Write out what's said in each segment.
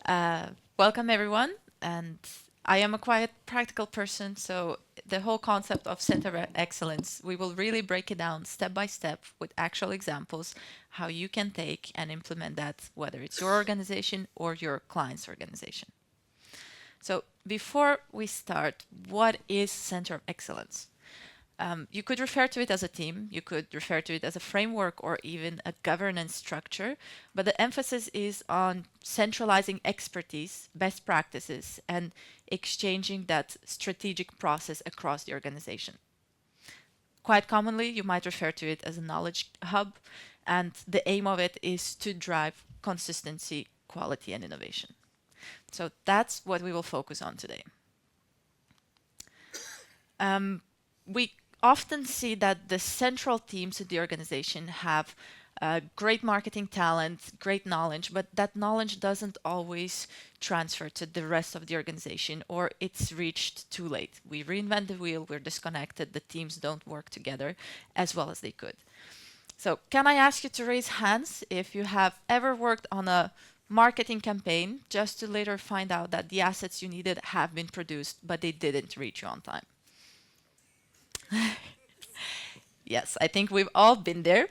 Uh, Welcome, everyone. And I am a quite practical person, so the whole concept of center of excellence, we will really break it down step by step with actual examples, how you can take and implement that, whether it's your organization or your client's organization. So, before we start, what is center of excellence? You could refer to it as a team, you could refer to it as a framework or even a governance structure, but the emphasis is on centralizing expertise, best practices, and exchanging that strategic process across the organization. Quite commonly, you might refer to it as a knowledge hub, and the aim of it is to drive consistency, quality, and innovation. So that's what we will focus on today. We often see that the central teams in the organization have great marketing talent, great knowledge, but that knowledge doesn't always transfer to the rest of the organization or it's reached too late. We reinvent the wheel, we're disconnected, the teams don't work together as well as they could. So, can I ask you to raise hands if you have ever worked on a marketing campaign just to later find out that the assets you needed have been produced, but they didn't reach you on time? Yes, I think we've all been there.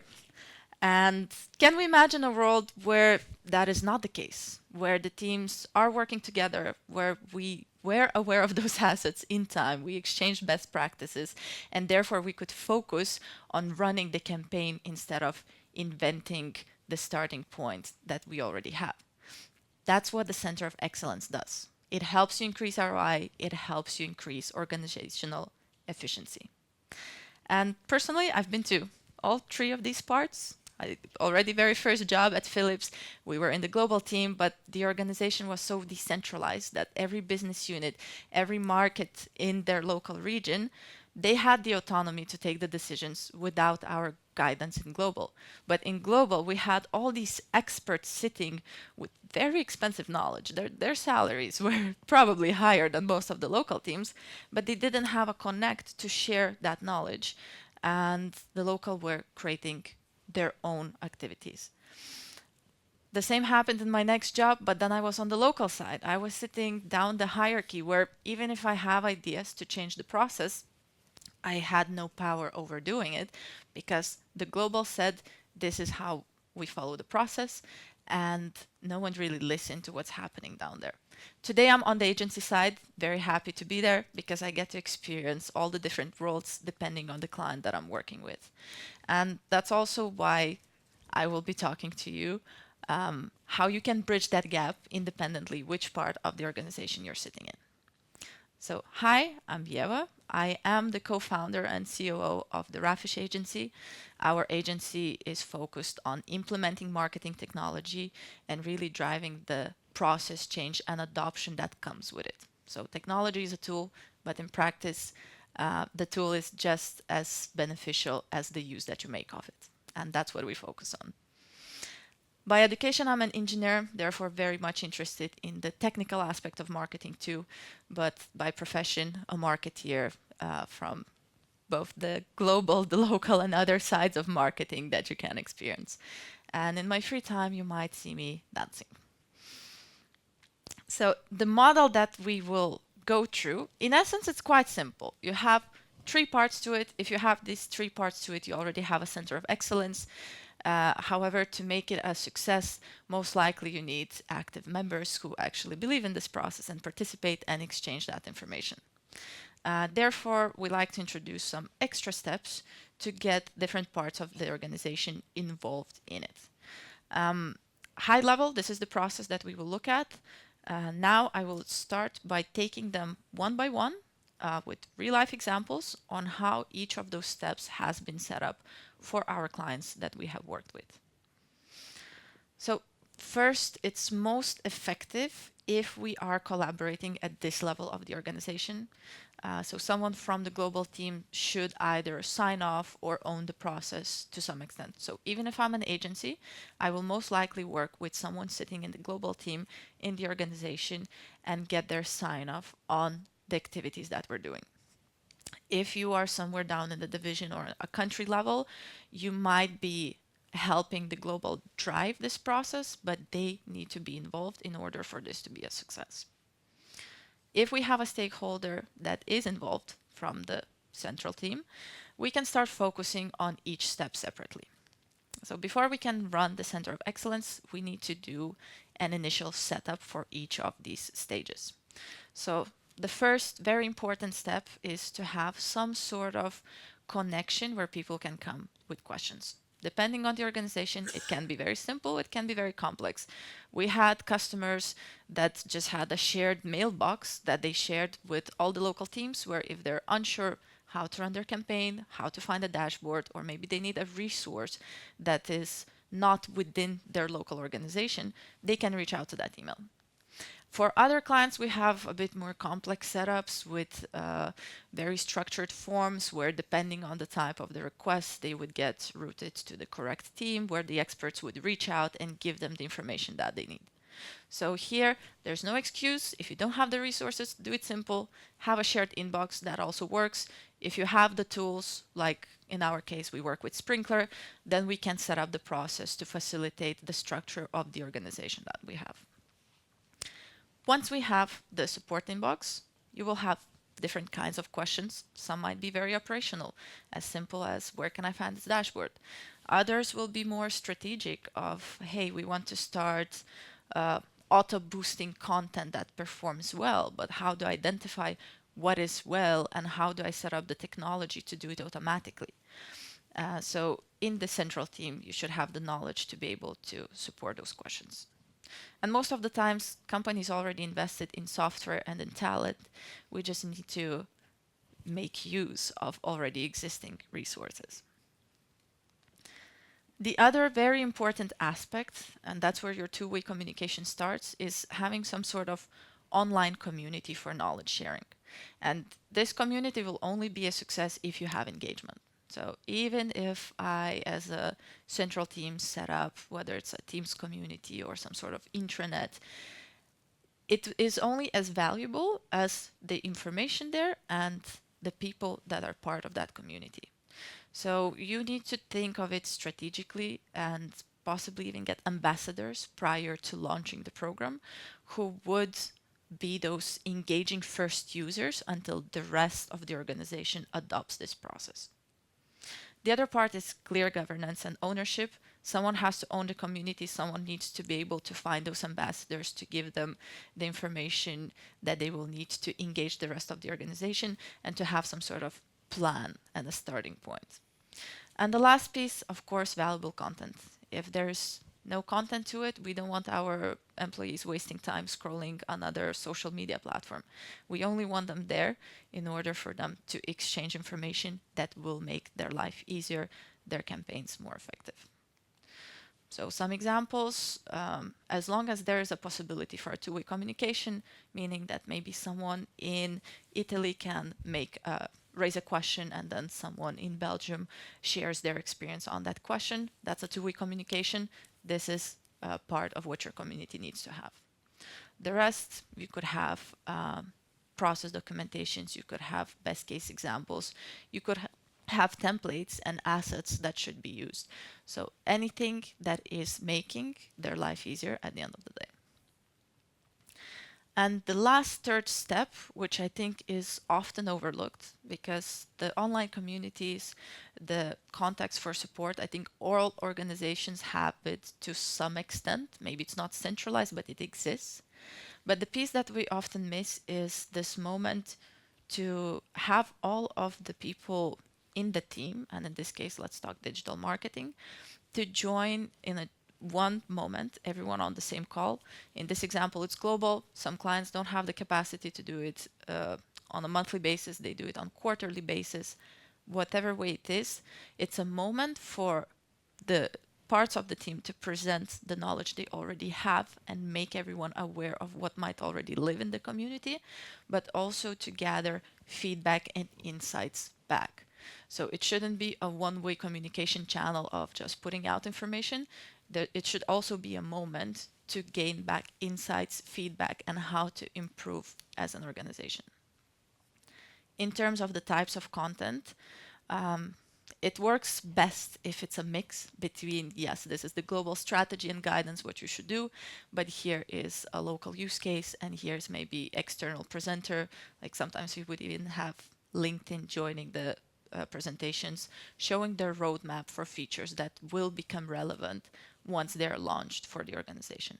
And can we imagine a world where that is not the case, where the teams are working together, where we were aware of those assets in time, we exchanged best practices, and therefore we could focus on running the campaign instead of inventing the starting point that we already have? That's what the Center of Excellence does. It helps you increase ROI, it helps you increase organizational efficiency. And personally, I've been to all three of these parts. Already very first job at Philips, we were in the global team, but the organization was so decentralized that every business unit, every market in their local region, they had the autonomy to take the decisions without our guidance in global. But in global, we had all these experts sitting with very expensive knowledge. Their salaries were probably higher than most of the local teams, but they didn't have a connect to share that knowledge. And the local were creating their own activities. The same happened in my next job, but then I was on the local side. I was sitting down the hierarchy where even if I have ideas to change the process, I had no power over doing it because the global said this is how we follow the process, and no one really listened to what's happening down there. Today I'm on the agency side, very happy to be there because I get to experience all the different roles depending on the client that I'm working with. And that's also why I will be talking to you how you can bridge that gap independently, which part of the organization you're sitting in. So, hi, I'm Ieva. I am the co founder and COO of the Rafish agency. Our agency is focused on implementing marketing technology and really driving the process change and adoption that comes with it. So, technology is a tool, but in practice, the tool is just as beneficial as the use that you make of it. And that's what we focus on. By education, I'm an engineer, therefore very much interested in the technical aspect of marketing too, but by profession, a marketeer from both the global, the local, and other sides of marketing that you can experience. And in my free time, you might see me dancing. So the model that we will go through, in essence, it's quite simple. You have three parts to it. If you have these three parts to it, you already have a center of excellence. However, to make it a success, most likely you need active members who actually believe in this process and participate and exchange that information. Therefore, we like to introduce some extra steps to get different parts of the organization involved in it. High level, this is the process that we will look at. Now I will start by taking them one by one with real life examples on how each of those steps has been set up for our clients that we have worked with. So, first, it's most effective if we are collaborating at this level of the organization. So, someone from the global team should either sign off or own the process to some extent. So, even if I'm an agency, I will most likely work with someone sitting in the global team in the organization and get their sign off on the activities that we're doing. If you are somewhere down in the division or a country level, you might be helping the global drive this process, but they need to be involved in order for this to be a success. If we have a stakeholder that is involved from the central team, we can start focusing on each step separately. So before we can run the Center of Excellence, we need to do an initial setup for each of these stages. So the first very important step is to have some sort of connection where people can come with questions. Depending on the organization, it can be very simple, it can be very complex. We had customers that just had a shared mailbox that they shared with all the local teams, where if they're unsure how to run their campaign, how to find a dashboard, or maybe they need a resource that is not within their local organization, they can reach out to that email. For other clients, we have a bit more complex setups with very structured forms where, depending on the type of the request, they would get routed to the correct team where the experts would reach out and give them the information that they need. So here, there's no excuse. If you don't have the resources, do it simple. Have a shared inbox that also works. If you have the tools, like in our case, we work with Sprinkler, then we can set up the process to facilitate the structure of the organization that we have. Once we have the support inbox, you will have different kinds of questions. Some might be very operational, as simple as where can I find this dashboard? Others will be more strategic of, hey, we want to start auto boosting content that performs well, but how do I identify what is well and how do I set up the technology to do it automatically? So in the central team, you should have the knowledge to be able to support those questions. And most of the times, companies already invested in software and in talent. We just need to make use of already existing resources. The other very important aspect, and that's where your two-way communication starts, is having some sort of online community for knowledge sharing. And this community will only be a success if you have engagement. So even if I, as a central team, set up, whether it's a Teams community or some sort of intranet, it is only as valuable as the information there and the people that are part of that community. So you need to think of it strategically and possibly even get ambassadors prior to launching the program who would be those engaging first users until the rest of the organization adopts this process. The other part is clear governance and ownership. Someone has to own the community. Someone needs to be able to find those ambassadors to give them the information that they will need to engage the rest of the organization and to have some sort of plan and a starting point. And the last piece, of course, valuable content. If there's no content to it, we don't want our employees wasting time scrolling another social media platform. We only want them there in order for them to exchange information that will make their life easier, their campaigns more effective. So some examples, as long as there is a possibility for a two-way communication, meaning that maybe someone in Italy can raise a question and then someone in Belgium shares their experience on that question, that's a two-way communication. This is part of what your community needs to have. The rest, you could have process documentations, you could have best case examples, you could have templates and assets that should be used. So anything that is making their life easier at the end of the day. And the last third step, which I think is often overlooked because the online communities, the contacts for support, I think all organizations have it to some extent. Maybe it's not centralized, but it exists. But the piece that we often miss is this moment to have all of the people in the team, and in this case, let's talk digital marketing, to join in a one moment, everyone on the same call. In this example, it's global. Some clients don't have the capacity to do it on a monthly basis. They do it on quarterly basis. Whatever way it is, it's a moment for the parts of the team to present the knowledge they already have and make everyone aware of what might already live in the community, but also to gather feedback and insights back. So it shouldn't be a one-way communication channel of just putting out information. It should also be a moment to gain back insights, feedback, and how to improve as an organization. In terms of the types of content, It works best if it's a mix between, yes, this is the global strategy and guidance, what you should do, but here is a local use case, and here's maybe external presenter. Like sometimes we would even have LinkedIn joining the presentations, showing their roadmap for features that will become relevant once they're launched for the organization.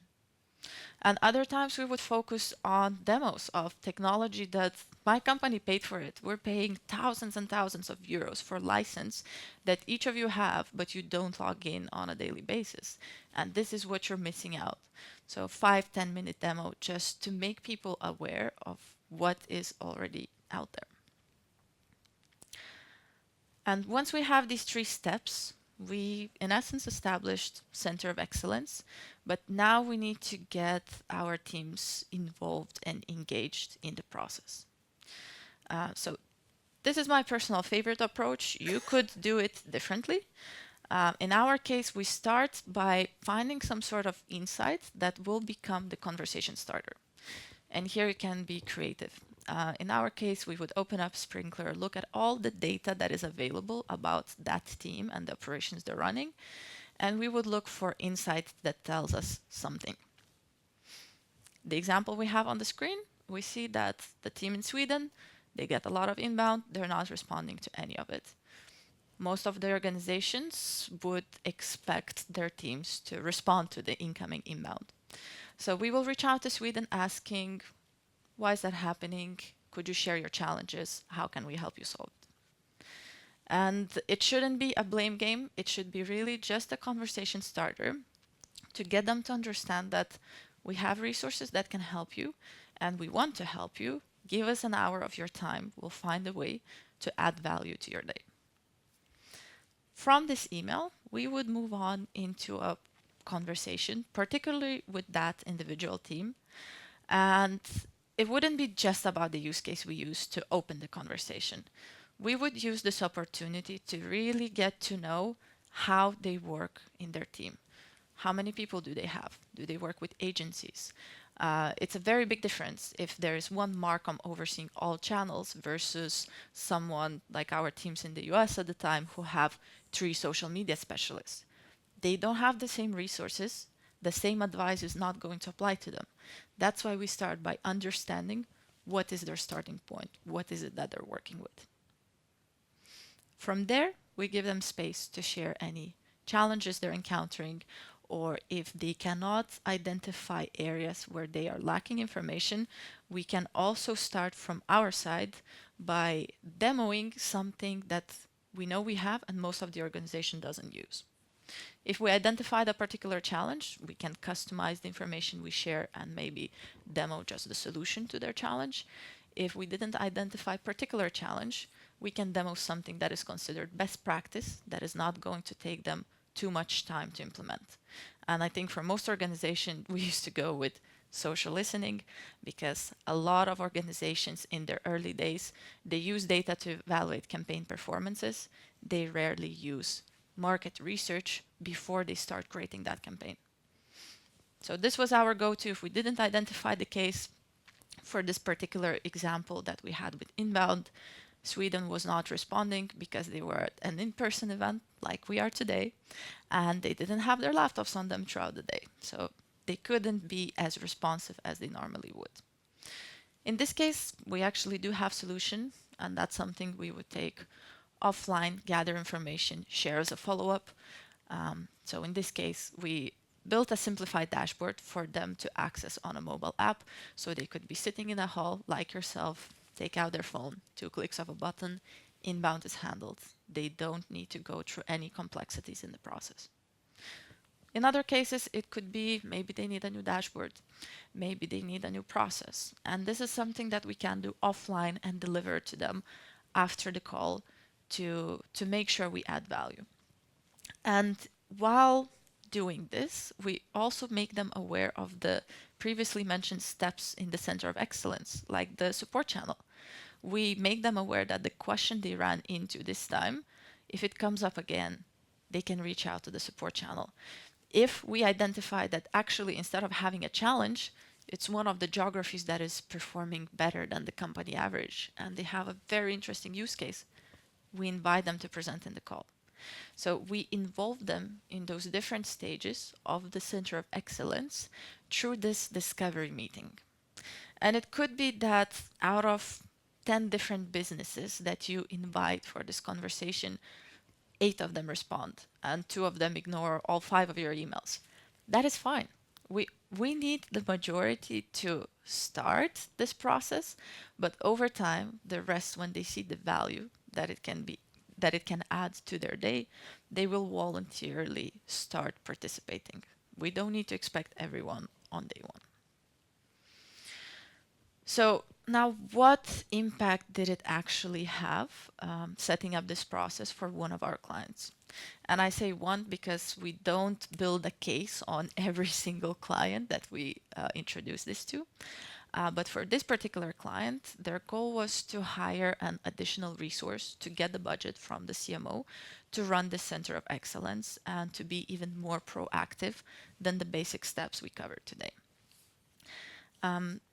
And other times we would focus on demos of technology that my company paid for it. We're paying thousands and thousands of euros for license that each of you have, but you don't log in on a daily basis. And this is what you're missing out. So 5-10 minute demo just to make people aware of what is already out there. And once we have these 3 steps, we, in essence, established Center of Excellence, but now we need to get our teams involved and engaged in the process. So this is my personal favorite approach. You could do it differently. In our case, we start by finding some sort of insight that will become the conversation starter. And here you can be creative. In our case, we would open up Sprinkler, look at all the data that is available about that team and the operations they're running, and we would look for insight that tells us something. The example we have on the screen, we see that the team in Sweden, they get a lot of inbound, they're not responding to any of it. Most of the organizations would expect their teams to respond to the incoming inbound. So we will reach out to Sweden asking, why is that happening? Could you share your challenges? How can we help you solve it? And it shouldn't be a blame game. It should be really just a conversation starter to get them to understand that we have resources that can help you and we want to help you. Give us an hour of your time. We'll find a way to add value to your day. From this email, we would move on into a conversation, particularly with that individual team. And it wouldn't be just about the use case we use to open the conversation. We would use this opportunity to really get to know how they work in their team. How many people do they have? Do they work with agencies? It's a very big difference if there is one Marcom overseeing all channels versus someone like our teams in the US at the time who have 3 social media specialists. They don't have the same resources. The same advice is not going to apply to them. That's why we start by understanding what is their starting point, what is it that they're working with. From there, we give them space to share any challenges they're encountering, or if they cannot identify areas where they are lacking information, we can also start from our side by demoing something that we know we have and most of the organization doesn't use. If we identified a particular challenge, we can customize the information we share and maybe demo just the solution to their challenge. If we didn't identify a particular challenge, we can demo something that is considered best practice that is not going to take them too much time to implement. And I think for most organizations, we used to go with social listening because a lot of organizations in their early days, they use data to evaluate campaign performances. They rarely use market research before they start creating that campaign. So this was our go-to if we didn't identify the case. For this particular example that we had with inbound, Sweden was not responding because they were at an in-person event like we are today, and they didn't have their laptops on them throughout the day. So they couldn't be as responsive as they normally would. In this case, we actually do have solution, and that's something we would take offline, gather information, share as a follow-up. So in this case, we built a simplified dashboard for them to access on a mobile app, so they could be sitting in a hall like yourself, take out their phone, 2 clicks of a button, inbound is handled. They don't need to go through any complexities in the process. In other cases, it could be maybe they need a new dashboard, maybe they need a new process. And this is something that we can do offline and deliver to them after the call to make sure we add value. And while doing this, we also make them aware of the previously mentioned steps in the Center of Excellence, like the support channel. We make them aware that the question they ran into this time, if it comes up again, they can reach out to the support channel. If we identify that actually instead of having a challenge, it's one of the geographies that is performing better than the company average, and they have a very interesting use case, we invite them to present in the call. So we involve them in those different stages of the Center of Excellence through this discovery meeting. And it could be that out of 10 different businesses that you invite for this conversation, 8 of them respond and 2 of them ignore all 5 of your emails. That is fine. We need the majority to start this process, but over time, the rest, when they see the value that it can add to their day, they will voluntarily start participating. We don't need to expect everyone on day one. So now, what impact did it actually have, setting up this process for one of our clients? And I say one because we don't build a case on every single client that we introduce this to. But for this particular client, their goal was to hire an additional resource to get the budget from the CMO to run the Center of Excellence and to be even more proactive than the basic steps we covered today.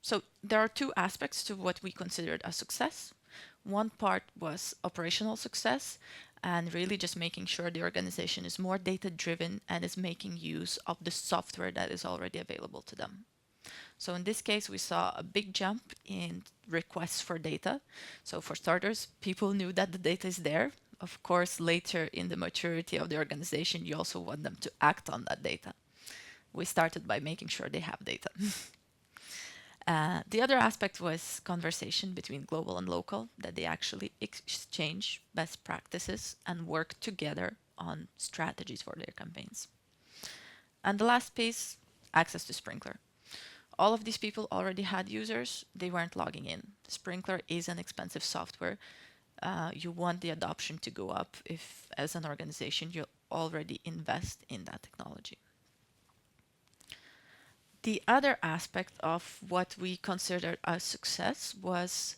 So there are 2 aspects to what we considered a success. One part was operational success and really just making sure the organization is more data driven and is making use of the software that is already available to them. So in this case, we saw a big jump in requests for data. So for starters, people knew that the data is there. Of course, later in the maturity of the organization, you also want them to act on that data. We started by making sure they have data. The other aspect was conversation between global and local, that they actually exchange best practices and work together on strategies for their campaigns. And the last piece, access to Sprinkler. All of these people already had users, they weren't logging in. Sprinkler is an expensive software. You want the adoption to go up if, as an organization, you already invest in that technology. The other aspect of what we considered a success was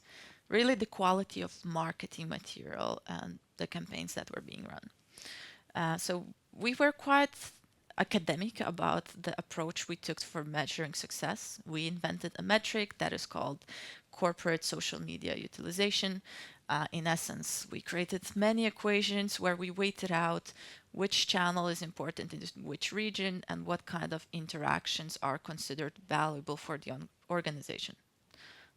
really the quality of marketing material and the campaigns that were being run. So we were quite academic about the approach we took for measuring success. We invented a metric that is called corporate social media utilization. In essence, we created many equations where we weighted out which channel is important in which region and what kind of interactions are considered valuable for the organization.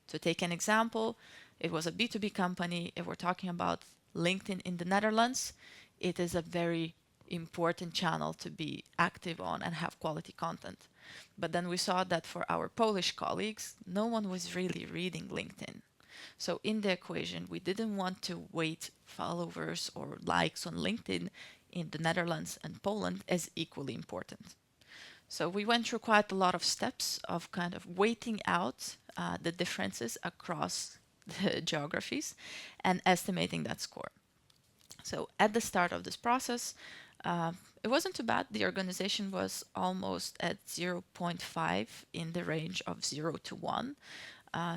To take an example, it was a B2B company. If we're talking about LinkedIn in the Netherlands, it is a very important channel to be active on and have quality content. But then we saw that for our Polish colleagues, no one was really reading LinkedIn. So in the equation, we didn't want to weight followers or likes on LinkedIn in the Netherlands and Poland as equally important. So we went through quite a lot of steps of kind of weighting out the differences across the geographies and estimating that score. So at the start of this process, it wasn't too bad. The organization was almost at zero 0.5 in the range of 0 to 1.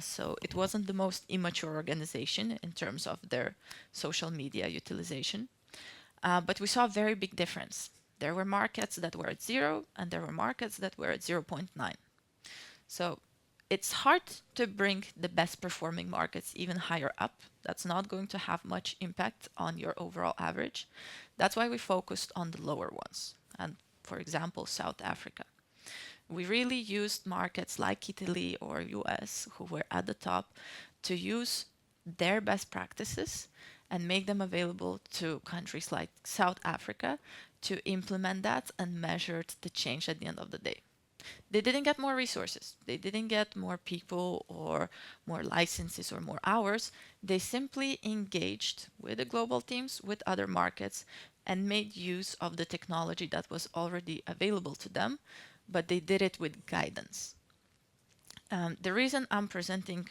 So it wasn't the most immature organization in terms of their social media utilization. But we saw a very big difference. There were markets that were at 0 and there were markets that were at 0.9. So it's hard to bring the best performing markets even higher up. That's not going to have much impact on your overall average. That's why we focused on the lower ones. And for example, South Africa. We really used markets like Italy or US, who were at the top, to use their best practices and make them available to countries like South Africa to implement that and measure the change at the end of the day. They didn't get more resources. They didn't get more people or more licenses or more hours. They simply engaged with the global teams, with other markets, and made use of the technology that was already available to them, but they did it with guidance. The reason I'm presenting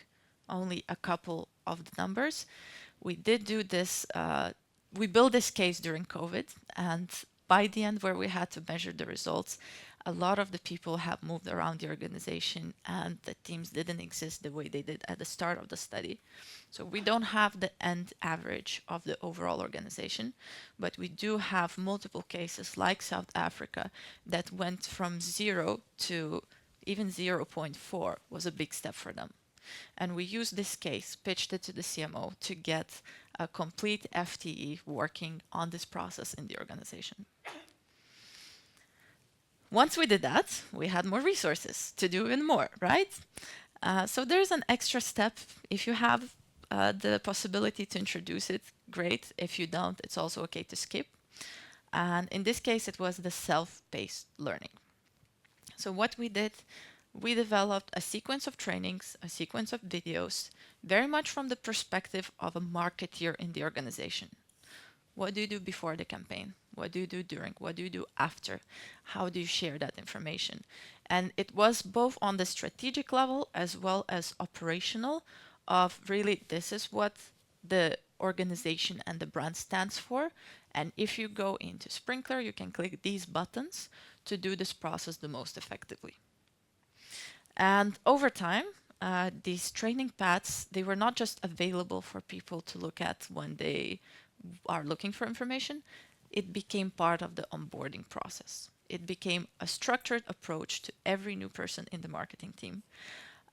only a couple of the numbers, we did do this, we built this case during COVID, and by the end where we had to measure the results, a lot of the people have moved around the organization and the teams didn't exist the way they did at the start of the study. So we don't have the end average of the overall organization, but we do have multiple cases like South Africa that went from 0 to even 0.4 was a big step for them. And we used this case, pitched it to the CMO to get a complete FTE working on this process in the organization. Once we did that, we had more resources to do even more, right? So there's an extra step. If you have the possibility to introduce it, great. If you don't, it's also okay to skip. And in this case, it was the self-paced learning. So what we did, we developed a sequence of trainings, a sequence of videos, very much from the perspective of a marketeer in the organization. What do you do before the campaign? What do you do during? What do you do after? How do you share that information? And it was both on the strategic level as well as operational of really this is what the organization and the brand stands for. And if you go into Sprinkler, you can click these buttons to do this process the most effectively. And over time, these training paths, they were not just available for people to look at when they are looking for information. It became part of the onboarding process. It became a structured approach to every new person in the marketing team.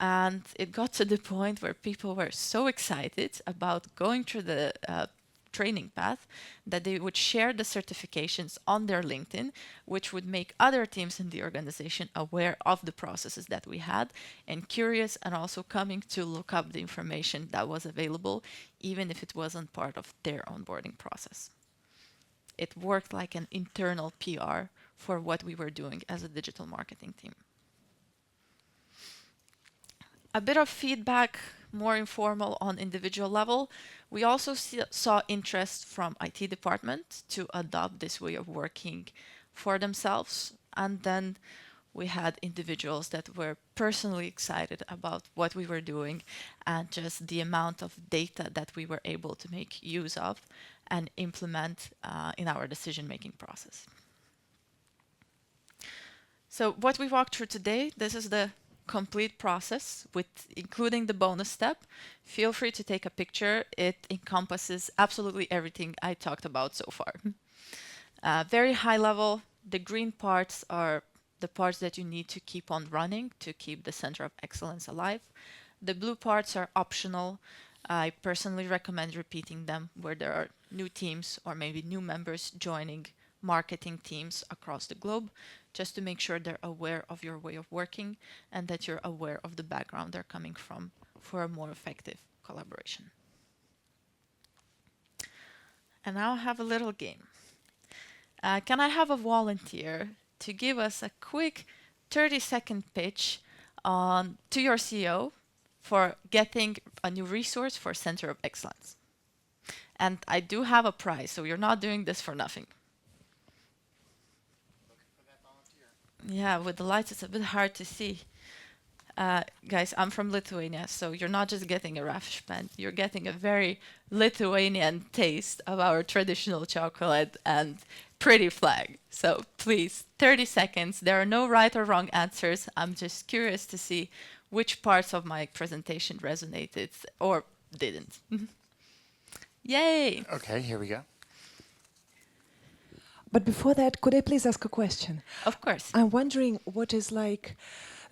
And it got to the point where people were so excited about going through the training path that they would share the certifications on their LinkedIn, which would make other teams in the organization aware of the processes that we had and curious and also coming to look up the information that was available, even if it wasn't part of their onboarding process. It worked like an internal PR for what we were doing as a digital marketing team. A bit of feedback, more informal on individual level. We also saw interest from IT department to adopt this way of working for themselves. And then we had individuals that were personally excited about what we were doing and just the amount of data that we were able to make use of and implement in our decision-making process. So what we walked through today, this is the complete process with including the bonus step. Feel free to take a picture. It encompasses absolutely everything I talked about so far. Very high level, the green parts are the parts that you need to keep on running to keep the center of excellence alive. The blue parts are optional. I personally recommend repeating them where there are new teams or maybe new members joining marketing teams across the globe, just to make sure they're aware of your way of working and that you're aware of the background they're coming from for a more effective collaboration. And now I have a little game. Can I have a volunteer to give us a quick 30-second pitch to your CEO for getting a new resource for Center of Excellence? And I do have a prize, so you're not doing this for nothing. Yeah, with the lights, it's a bit hard to see. Guys, I'm from Lithuania, so you're not just getting a Rafspent, you're getting a very Lithuanian taste of our traditional chocolate and pretty flag. So please, 30 seconds. There are no right or wrong answers. I'm just curious to see which parts of my presentation resonated or didn't. Yay! Okay, here we go. But before that, could I please ask a question? Of course. I'm wondering what is like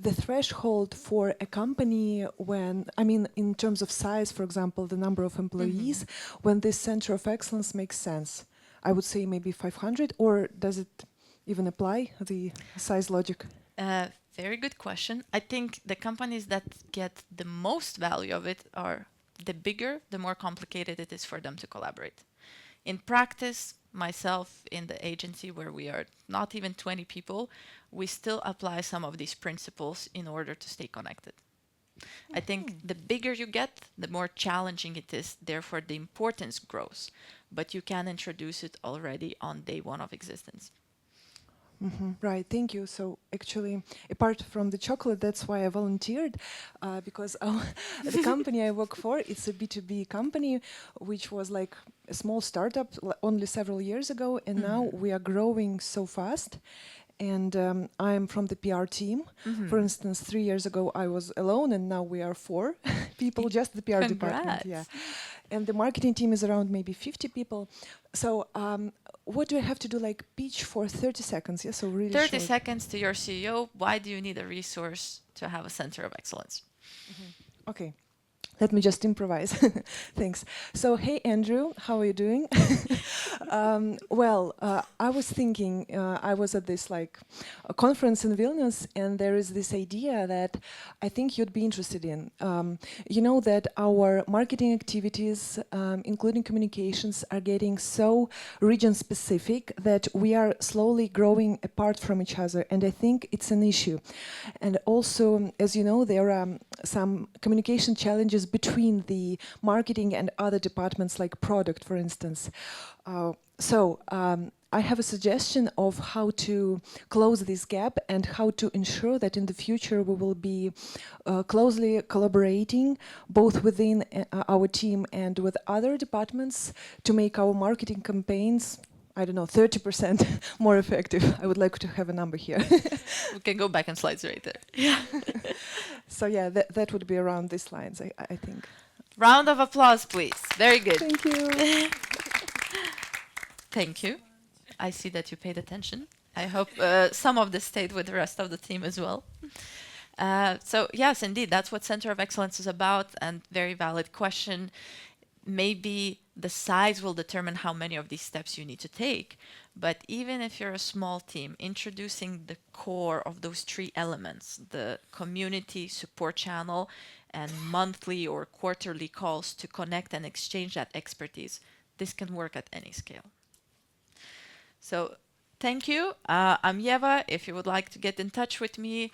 the threshold for a company when, I mean, in terms of size, for example, the number of employees, when this center of excellence makes sense. I would say maybe 500, or does it even apply, the size logic? Very good question. I think the companies that get the most value of it are the bigger, the more complicated it is for them to collaborate. In practice, myself in the agency where we are not even 20 people, we still apply some of these principles in order to stay connected. I think the bigger you get, the more challenging it is, therefore the importance grows. But you can introduce it already on day one of existence. Right, thank you. So actually, apart from the chocolate, that's why I volunteered, because the company I work for, it's a B2B company, which was like a small startup only several years ago, and now we are growing so fast. And I'm from the PR team. For instance, 3 years ago, I was alone, and now we are 4 people, just the PR department. Yeah. And the marketing team is around maybe 50 people. So what do I have to do, like pitch for 30 seconds? Yeah, so really 30 short. seconds to your CEO. Why do you need a resource to have a center of excellence? Okay. Let me just improvise. Thanks. So, hey, Andrew, how are you doing? I was thinking, I was at this like a conference in Vilnius, and there is this idea that I think you'd be interested in. You know that our marketing activities, including communications, are getting so region specific that we are slowly growing apart from each other, and I think it's an issue. And also, as you know, there are some communication challenges between the marketing and other departments, like product, for instance. I have a suggestion of how to close this gap and how to ensure that in the future we will be closely collaborating both within our team and with other departments to make our marketing campaigns, I don't know, 30% more effective. I would like to have a number here. We can go back and slides right there. Yeah. So yeah, that would be around these lines, I think. Round of applause, please. Very good. Thank you. Thank you. I see that you paid attention. I hope some of this stayed with the rest of the team as well. So yes, indeed, that's what Center of Excellence is about, and very valid question. Maybe the size will determine how many of these steps you need to take, but even if you're a small team, introducing the core of those three elements, the community support channel and monthly or quarterly calls to connect and exchange that expertise, this can work at any scale. So thank you. I'm Ieva. If you would like to get in touch with me,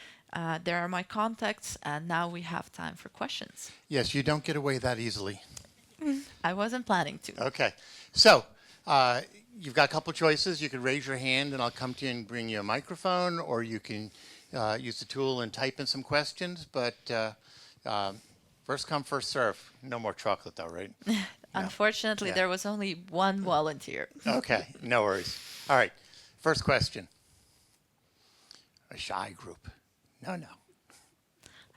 there are my contacts, and now we have time for questions. Yes, you don't get away that easily. I wasn't planning to. Okay. So you've got a couple choices. You can raise your hand and I'll come to you and bring you a microphone, or you can use the tool and type in some questions. But first come, first serve. No more chocolate though, right? Unfortunately, Yeah. there was only one volunteer. Okay, no worries. All right, first question. A shy group. No.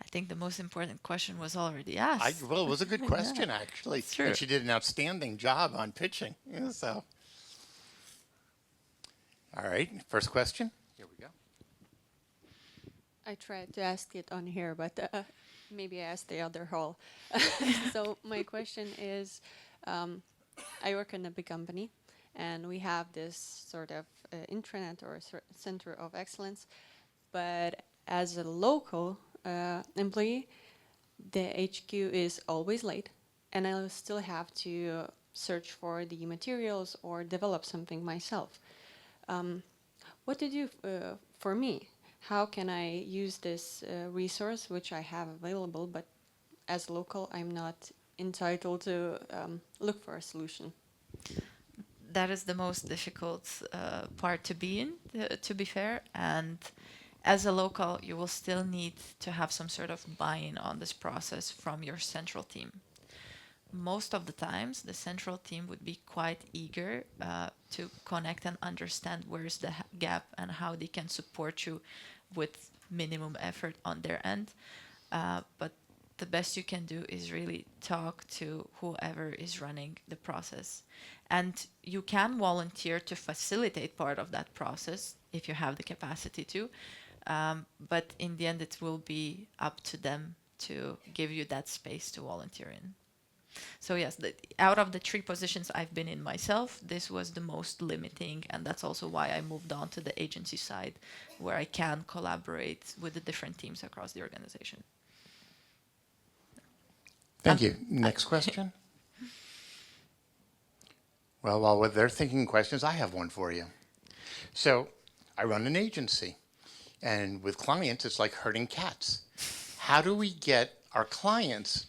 I think the most important question was already asked. Well, it was a good question, actually. It's true. And she did an outstanding job on pitching. Yeah, so. All right, first question. Here we go. I tried to ask it on here, but maybe I asked the other hall. So my question is, I work in a big company, and we have this sort of intranet or center of excellence, but as a local employee, the HQ is always late, and I still have to search for the materials or develop something myself. What to do for me? How can I use this resource which I have available, but as local, I'm not entitled to look for a solution? That is the most difficult part to be in, to be fair. And as a local, you will still need to have some sort of buy-in on this process from your central team. Most of the times, the central team would be quite eager to connect and understand where's the gap and how they can support you with minimum effort on their end. But the best you can do is really talk to whoever is running the process. And you can volunteer to facilitate part of that process if you have the capacity to. But in the end, it will be up to them to give you that space to volunteer in. So yes, out of the 3 positions I've been in myself, this was the most limiting, and that's also why I moved on to the agency side, where I can collaborate with the different teams across the organization. Thank you. Next question. Well, while they're thinking questions, I have one for you. So I run an agency, and with clients, it's like herding cats. How do we get our clients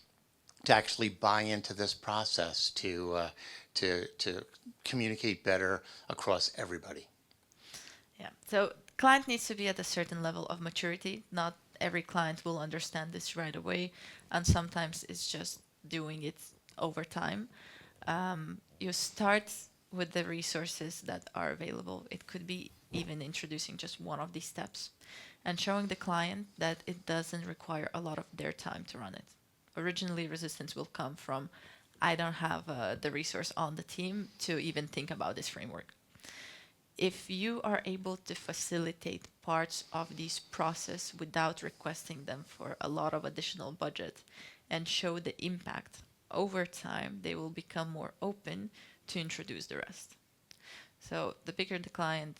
to actually buy into this process, to communicate better across everybody? Yeah. So client needs to be at a certain level of maturity. Not every client will understand this right away, and sometimes it's just doing it over time. You start with the resources that are available. It could be even introducing just one of these steps and showing the client that it doesn't require a lot of their time to run it. Originally, resistance will come from, I don't have the resource on the team to even think about this framework. If you are able to facilitate parts of these process without requesting them for a lot of additional budget, and show the impact, over time they will become more open to introduce the rest. So the bigger the client,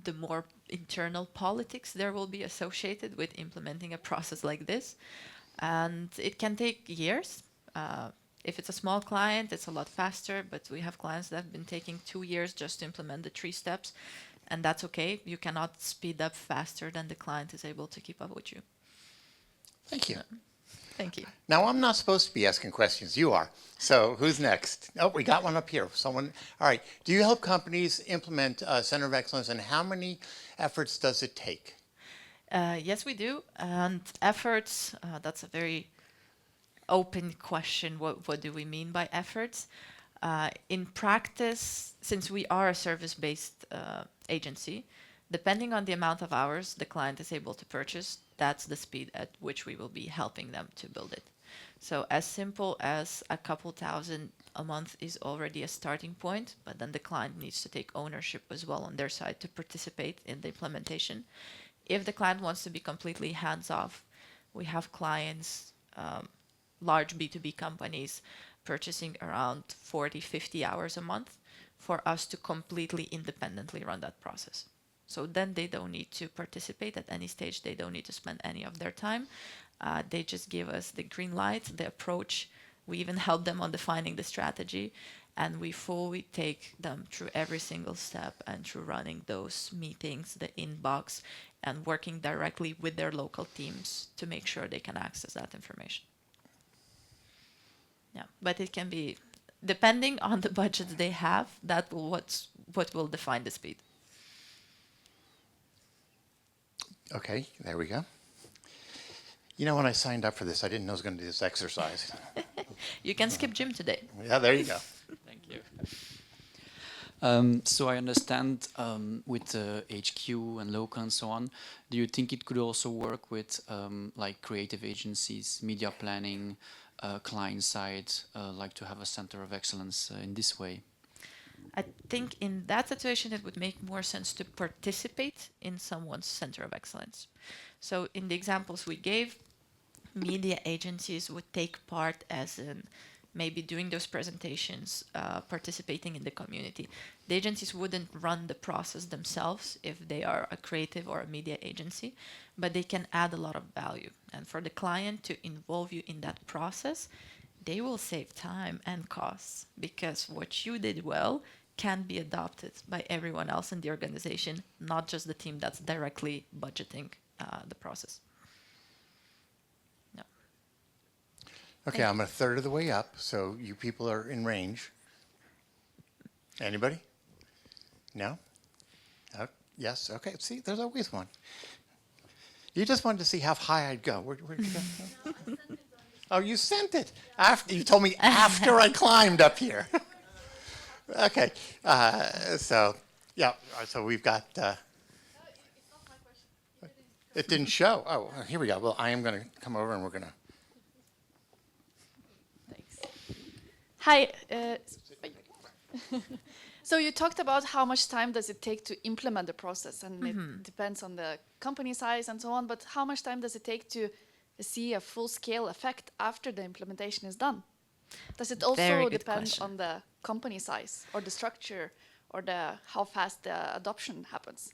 the more internal politics there will be associated with implementing a process like this. And it can take years. If it's a small client, it's a lot faster, but we have clients that have been taking 2 years just to implement the 3 steps, and that's okay. You cannot speed up faster than the client is able to keep up with you. Thank you. Thank you. Now, I'm not supposed to be asking questions. You are. So who's next? Oh, we got one up here. Someone. All right. Do you help companies implement Center of Excellence, and how many efforts does it take? Yes, we do. And efforts, that's a very open question. What do we mean by efforts? In practice, since we are a service-based agency, depending on the amount of hours the client is able to purchase, that's the speed at which we will be helping them to build it. So as simple as a couple thousand a month is already a starting point, but then the client needs to take ownership as well on their side to participate in the implementation. If the client wants to be completely hands-off, we have clients, large B2B companies, purchasing around 40, 50 hours a month for us to completely independently run that process. So then they don't need to participate at any stage. They don't need to spend any of their time. They just give us the green light, the approach. We even help them on defining the strategy, and we fully take them through every single step and through running those meetings, the inbox, and working directly with their local teams to make sure they can access that information. Yeah, but it can be, depending on the budgets they have, that will what will define the speed. Okay, there we go. You know, when I signed up for this, I didn't know I was going to do this exercise. You can skip gym today. Yeah, there you go. Thank you. So I understand with HQ and local and so on, do you think it could also work with like creative agencies, media planning, client side, like to have a center of excellence in this way? I think in that situation, it would make more sense to participate in someone's center of excellence. So in the examples we gave, media agencies would take part as in maybe doing those presentations, participating in the community. The agencies wouldn't run the process themselves if they are a creative or a media agency, but they can add a lot of value. And for the client to involve you in that process, they will save time and costs, because what you did well can be adopted by everyone else in the organization, not just the team that's directly budgeting the process. No. Okay, I'm a third of the way up, so you people are in range. Anybody? No? Yes? Okay, see, there's always one. You just wanted to see how high I'd go. Where'd you go? Oh, you sent it. After you told me after I climbed up here. Okay, so yeah, so we've got. It didn't show. Oh, here we go. Well, I am going to come over and we're going to. Thanks. Hi. So you talked about how much time does it take to implement the process, and it depends on the company size and so on, but how much time does it take to see a full-scale effect after the implementation is done? Does it also depend on the company size or the structure or the how fast the adoption happens?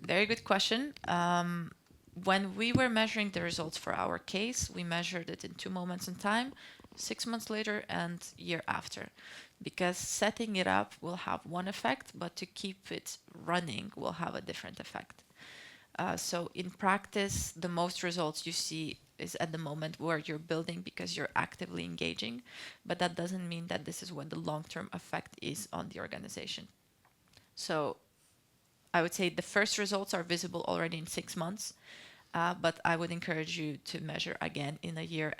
Very good question. When we were measuring the results for our case, we measured it in 2 moments in time, 6 months later and year after. Because setting it up will have one effect, but to keep it running will have a different effect. So in practice, the most results you see is at the moment where you're building because you're actively engaging, but that doesn't mean that this is what the long-term effect is on the organization. So I would say the first results are visible already in 6 months, but I would encourage you to measure again in a year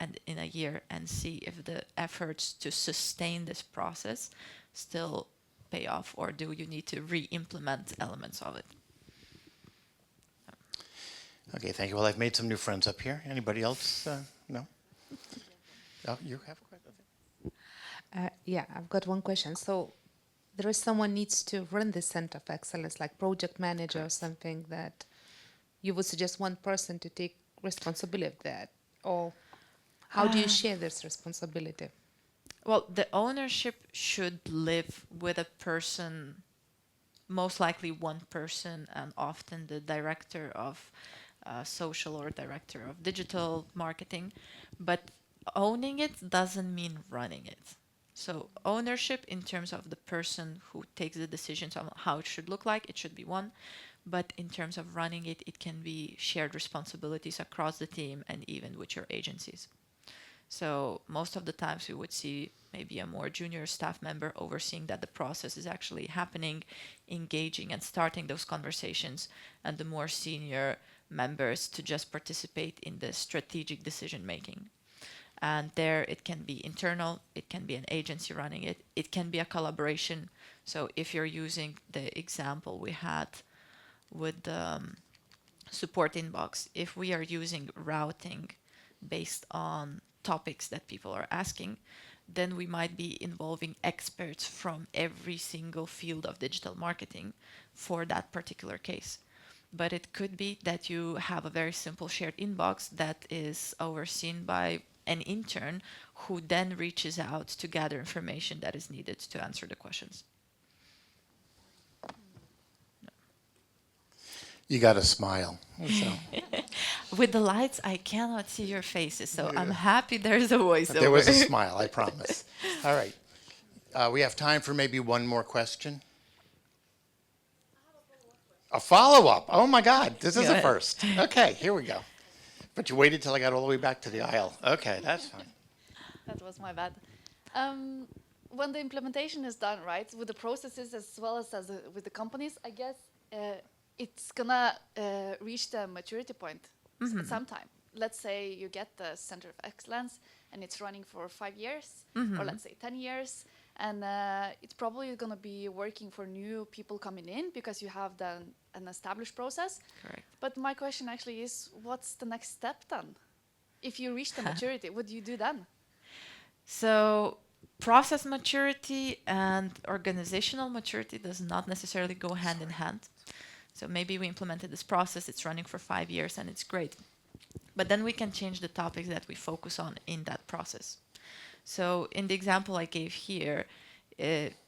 and see if the efforts to sustain this process still pay off, or do you need to re-implement elements of it. Okay, thank you. Well, I've made some new friends up here. Anybody else? No? Oh, you have a question? Yeah, I've got one question. So there is someone needs to run the Center of Excellence, like project manager or something, that you would suggest one person to take responsibility of that, or How do you share this responsibility? Well, the ownership should live with a person, most likely one person, and often the director of social or director of digital marketing. But owning it doesn't mean running it. So ownership in terms of the person who takes the decisions on how it should look like, it should be one. But in terms of running it, it can be shared responsibilities across the team and even with your agencies. So most of the times we would see maybe a more junior staff member overseeing that the process is actually happening, engaging and starting those conversations, and the more senior members to just participate in the strategic decision making. And there it can be internal, it can be an agency running it, it can be a collaboration. So if you're using the example we had with the support inbox, if we are using routing based on topics that people are asking, then we might be involving experts from every single field of digital marketing for that particular case. But it could be that you have a very simple shared inbox that is overseen by an intern who then reaches out to gather information that is needed to answer the questions. You got to smile. So. With the lights, I cannot see your faces, so I'm happy there's a voiceover. There was a smile, I promise. All right. We have time for maybe one more question. A follow-up. Oh my God, this is a first. Okay, here we go. But you waited till I got all the way back to the aisle. Okay, that's fine. That was my bad. When the implementation is done, right, with the processes as well as with the companies, I guess it's gonna reach the maturity point at some time. Let's say you get the Center of Excellence and it's running for 5 years, or let's say 10 years, and it's probably gonna be working for new people coming in because you have an established process. Correct. But my question actually is, what's the next step then? If you reach the maturity, what do you do then? So process maturity and organizational maturity does not necessarily go hand in hand. So maybe we implemented this process, it's running for 5 years and it's great. But then we can change the topics that we focus on in that process. So in the example I gave here,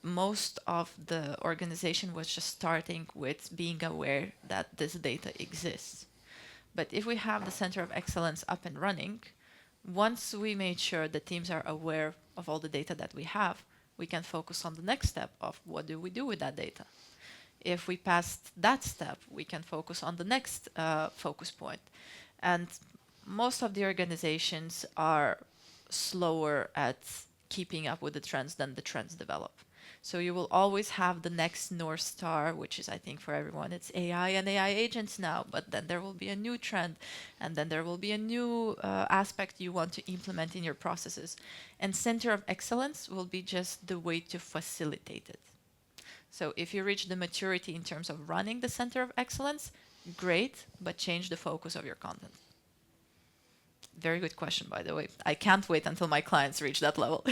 most of the organization was just starting with being aware that this data exists. But if we have the Center of Excellence up and running, once we made sure the teams are aware of all the data that we have, we can focus on the next step of what do we do with that data. If we passed that step, we can focus on the next focus point. And most of the organizations are slower at keeping up with the trends than the trends develop. So you will always have the next North Star, which is, I think, for everyone, it's AI and AI agents now, but then there will be a new trend, and then there will be a new aspect you want to implement in your processes. And Center of Excellence will be just the way to facilitate it. So if you reach the maturity in terms of running the Center of Excellence, great, but change the focus of your content. Very good question, by the way. I can't wait until my clients reach that level.